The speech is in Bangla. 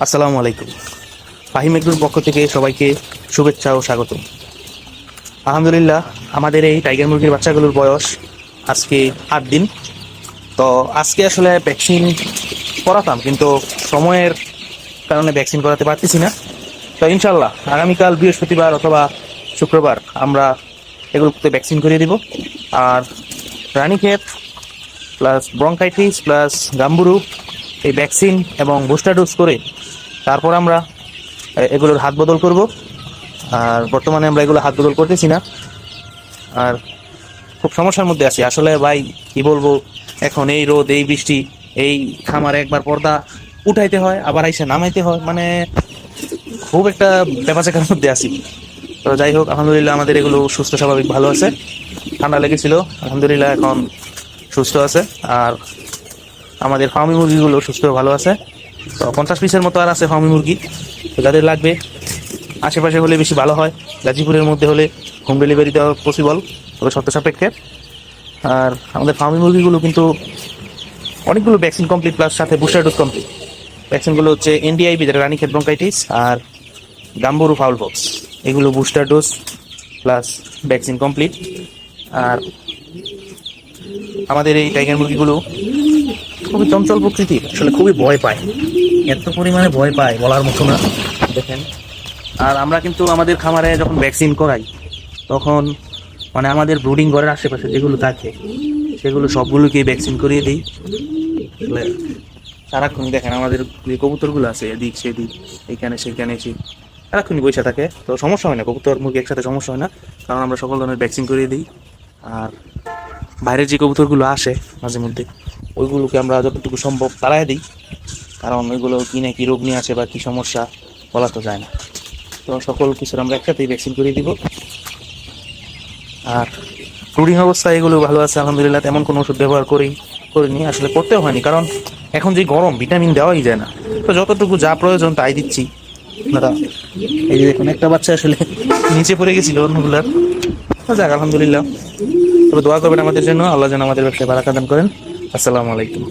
আসসালামু আলাইকুম। ফাহিম এগ্রোর পক্ষ থেকে সবাইকে শুভেচ্ছা ও স্বাগত। আলহামদুলিল্লাহ, আমাদের এই টাইগার মুরগির বাচ্চাগুলোর বয়স আজকে 8 দিন। তো আজকে আসলে ভ্যাকসিন করাতাম, কিন্তু সময়ের কারণে ভ্যাকসিন করাতে পারতেছি না। তো ইনশাল্লাহ আগামীকাল বৃহস্পতিবার অথবা শুক্রবার আমরা এগুলোতে ভ্যাকসিন করিয়ে দিব। আর Ranikhet plus bronchitis plus Gumboro এই ভ্যাকসিন এবং বুস্টার ডোজ করে তারপর আমরা এগুলোর হাত বদল করব। আর বর্তমানে আমরা এগুলো হাত বদল করতেছি না। আর খুব সমস্যার মধ্যে আছি আসলে ভাই, কি বলবো। এখন এই রোদ, এই বৃষ্টি, এই খামারে একবার পর্দা উঠাইতে হয়, আবার আইসে নামাইতে হয়, মানে খুব একটা ব্যাপারচাকার মধ্যে আছি। তো যাই হোক, আলহামদুলিল্লাহ আমাদের এগুলো সুস্থ স্বাভাবিক ভালো আছে। ঠান্ডা লেগেছিল, আলহামদুলিল্লাহ এখন সুস্থ আছে। আর আমাদের ফার্মি মুরগিগুলো সুস্থ ভালো আছে। তো 50 পিসের মতো আর আছে ফার্মি মুরগি। তো যাদের লাগবে আশেপাশে হলে বেশি ভালো হয়, গাজীপুরের মধ্যে হলে হোম ডেলিভারি দেওয়া পসিবল, তবে শর্ত সাপেক্ষে। আর আমাদের ফার্মি মুরগিগুলো কিন্তু অনেকগুলো ভ্যাকসিন কমপ্লিট প্লাস সাথে বুস্টার ডোজ কমপ্লিট। ভ্যাকসিনগুলো হচ্ছে এনডিআইবি, যেটা রানীক্ষেত ব্রঙ্কাইটিস, আর গাম্বুরু ফাউল পক্স, এগুলো booster dose plus vaccine complete. আর আমাদের এই টাইগার মুরগিগুলো খুবই চঞ্চল প্রকৃতির, আসলে খুবই ভয় পায়, এত পরিমাণে ভয় পায় বলার মতো না, দেখেন। আর আমরা কিন্তু আমাদের খামারে যখন ভ্যাকসিন করাই তখন মানে আমাদের ব্রুডিং ঘরের আশেপাশে যেগুলো থাকে সেগুলো সবগুলোকেই ভ্যাকসিন করিয়ে দিই। আসলে সারাক্ষণ দেখেন আমাদের যে কবুতরগুলো আছে এদিক সেদিক, এইখানে সেইখানে এসে সারাক্ষণই বসে থাকে। তো সমস্যা হয় না, কবুতর মুরগি একসাথে সমস্যা হয় না, কারণ আমরা সকল ধরনের ভ্যাকসিন করিয়ে দিই। আর বাইরের যে কবুতরগুলো আসে মাঝে মধ্যে, ওইগুলোকে আমরা যতটুকু সম্ভব তাড়াই দিই, কারণ ওইগুলো কিনে কি রোগ নিয়ে আসে বা কী সমস্যা বলা তো যায় না। তো সকল কিছুর আমরা একসাথেই ভ্যাকসিন করিয়ে দিব। আর ব্রুডিং অবস্থা এগুলো ভালো আছে আলহামদুলিল্লাহ, তেমন কোনো ওষুধ ব্যবহার করিনি, আসলে করতেও হয়নি, কারণ এখন যে গরম ভিটামিন দেওয়াই যায় না। তো যতটুকু যা প্রয়োজন তাই দিচ্ছি আপনারা। এই যে দেখুন, একটা বাচ্চা আসলে নিচে পড়ে গেছিল অন্যগুলার। তো যাক আলহামদুলিল্লাহ, তবে দোয়া করবেন আমাদের জন্য, আল্লাহ যেন আমাদের ব্যবসায় বারাকা দান করেন। আসসালামু আলাইকুম।